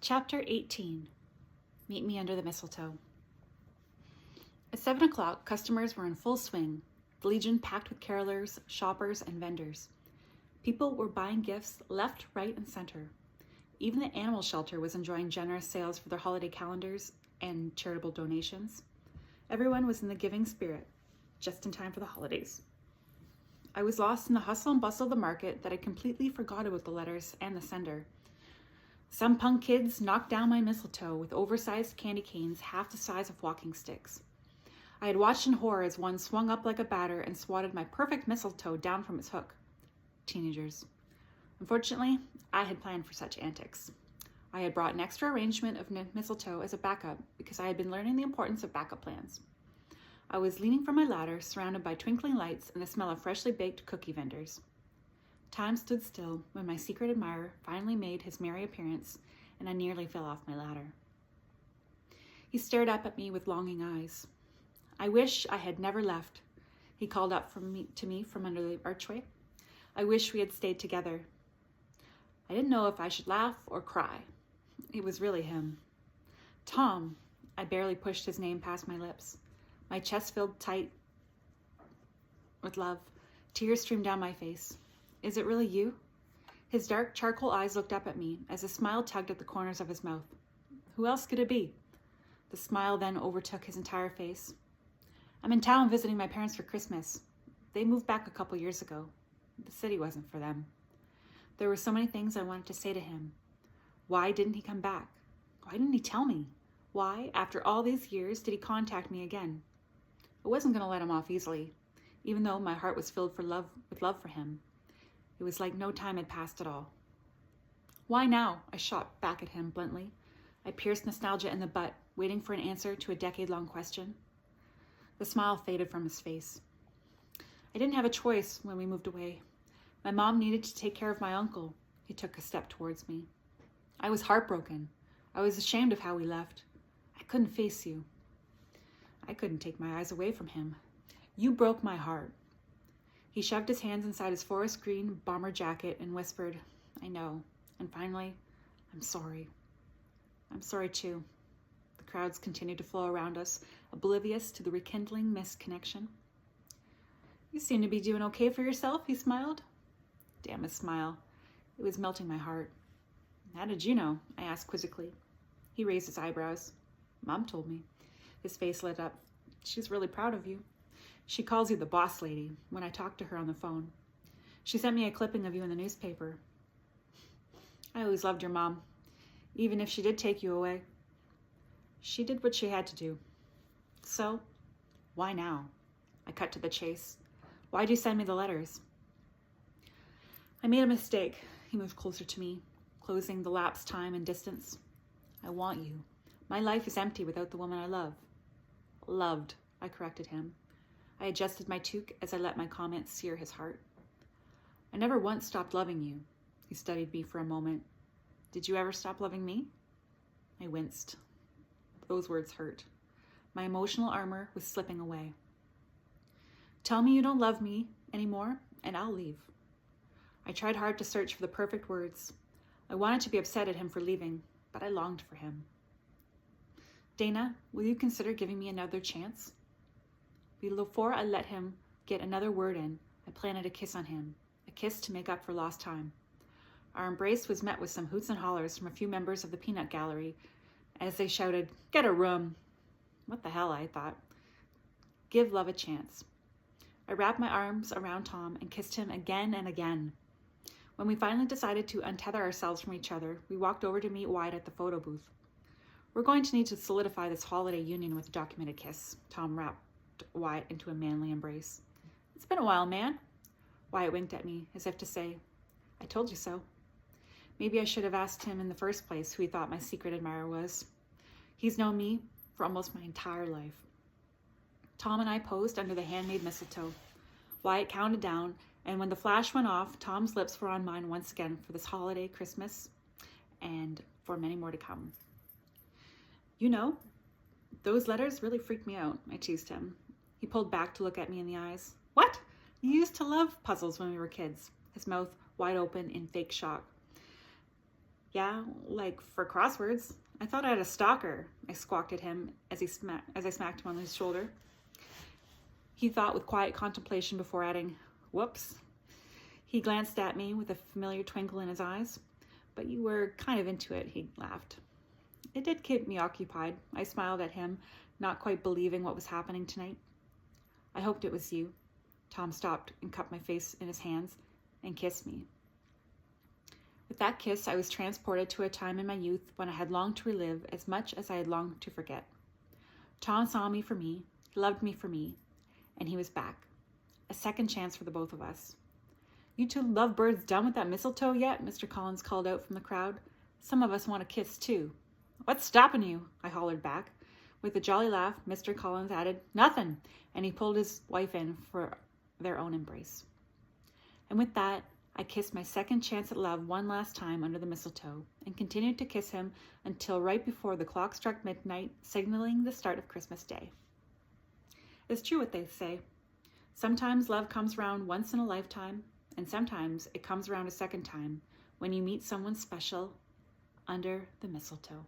Chapter 18. Meet Me Under the Mistletoe. At 7 o'clock, customers were in full swing, the Legion packed with carolers, shoppers, and vendors. People were buying gifts left, right, and center. Even the animal shelter was enjoying generous sales for their holiday calendars and charitable donations. Everyone was in the giving spirit, just in time for the holidays. I was lost in the hustle and bustle of the market that I completely forgot about the letters and the sender. Some punk kids knocked down my mistletoe with oversized candy canes half the size of walking sticks. I had watched in horror as one swung up like a batter and swatted my perfect mistletoe down from its hook. Teenagers. Unfortunately, I had planned for such antics. I had brought an extra arrangement of mistletoe as a backup because I had been learning the importance of backup plans. I was leaning from my ladder, surrounded by twinkling lights and the smell of freshly baked cookie vendors. Time stood still when my secret admirer finally made his merry appearance, and I nearly fell off my ladder. He stared up at me with longing eyes. "I wish I had never left," he called up to me from under the archway. "I wish we had stayed together." I didn't know if I should laugh or cry. It was really him. "Tom," I barely pushed his name past my lips. My chest filled tight with love. Tears streamed down my face. "Is it really you?" His dark charcoal eyes looked up at me as a smile tugged at the corners of his mouth. Who else could it be? The smile then overtook his entire face. "I'm in town visiting my parents for Christmas. They moved back a couple years ago. The city wasn't for them." There were so many things I wanted to say to him. Why didn't he come back? Why didn't he tell me? Why, after all these years, did he contact me again? I wasn't going to let him off easily, even though my heart was filled with love for him. It was like no time had passed at all. "Why now?" I shot back at him bluntly. I pierced nostalgia in the butt, waiting for an answer to a decade-long question. The smile faded from his face. "I didn't have a choice when we moved away. My mom needed to take care of my uncle." He took a step towards me. "I was heartbroken. I was ashamed of how we left. I couldn't face you." I couldn't take my eyes away from him. "You broke my heart." He shoved his hands inside his forest green bomber jacket and whispered, "I know." And finally, "I'm sorry." "I'm sorry too." The crowds continued to flow around us, oblivious to the rekindling missed connection. "You seem to be doing okay for yourself," he smiled. Damn his smile. It was melting my heart. "How did you know?" I asked quizzically. He raised his eyebrows. "Mom told me." His face lit up. "She's really proud of you. She calls you the boss lady when I talked to her on the phone. She sent me a clipping of you in the newspaper." "I always loved your mom, even if she did take you away." "She did what she had to do." "So, why now?" I cut to the chase. "Why'd you send me the letters?" "I made a mistake." He moved closer to me, closing the lapsed time and distance. "I want you. My life is empty without the woman I love." "Loved," I corrected him. I adjusted my toque as I let my comment sear his heart. "I never once stopped loving you." He studied me for a moment. "Did you ever stop loving me?" I winced. Those words hurt. My emotional armor was slipping away. "Tell me you don't love me anymore, and I'll leave." I tried hard to search for the perfect words. I wanted to be upset at him for leaving, but I longed for him. "Dana, will you consider giving me another chance?" Before I let him get another word in, I planted a kiss on him, a kiss to make up for lost time. Our embrace was met with some hoots and hollers from a few members of the peanut gallery as they shouted, "Get a room!" What the hell, I thought. Give love a chance. I wrapped my arms around Tom and kissed him again and again. When we finally decided to untether ourselves from each other, we walked over to meet Wyatt at the photo booth. "We're going to need to solidify this holiday union with a documented kiss." Tom wrapped Wyatt into a manly embrace. "It's been a while, man." Wyatt winked at me as if to say, "I told you so." Maybe I should have asked him in the first place who he thought my secret admirer was. He's known me for almost my entire life. Tom and I posed under the handmade mistletoe. Wyatt counted down, and when the flash went off, Tom's lips were on mine once again for this holiday, Christmas, and for many more to come. "You know, those letters really freaked me out," I teased him. He pulled back to look at me in the eyes. "What? You used to love puzzles when we were kids." His mouth wide open in fake shock. Yeah, like for crosswords. I thought I had a stalker, I squawked at him as I smacked him on his shoulder. He thought with quiet contemplation before adding, "Whoops." He glanced at me with a familiar twinkle in his eyes. "But you were kind of into it," he laughed. It did keep me occupied. I smiled at him, not quite believing what was happening tonight. "I hoped it was you." Tom stopped and cupped my face in his hands and kissed me. With that kiss, I was transported to a time in my youth when I had longed to relive as much as I had longed to forget. Tom saw me for me, loved me for me, and he was back. A second chance for the both of us. "You two lovebirds done with that mistletoe yet?" Mr. Collins called out from the crowd. "Some of us want a kiss too." "What's stopping you?" I hollered back. With a jolly laugh, Mr. Collins added, "Nothing," and he pulled his wife in for their own embrace. And with that, I kissed my second chance at love one last time under the mistletoe and continued to kiss him until right before the clock struck midnight, signaling the start of Christmas Day. It's true what they say. Sometimes love comes around once in a lifetime, and sometimes it comes around a second time when you meet someone special under the mistletoe.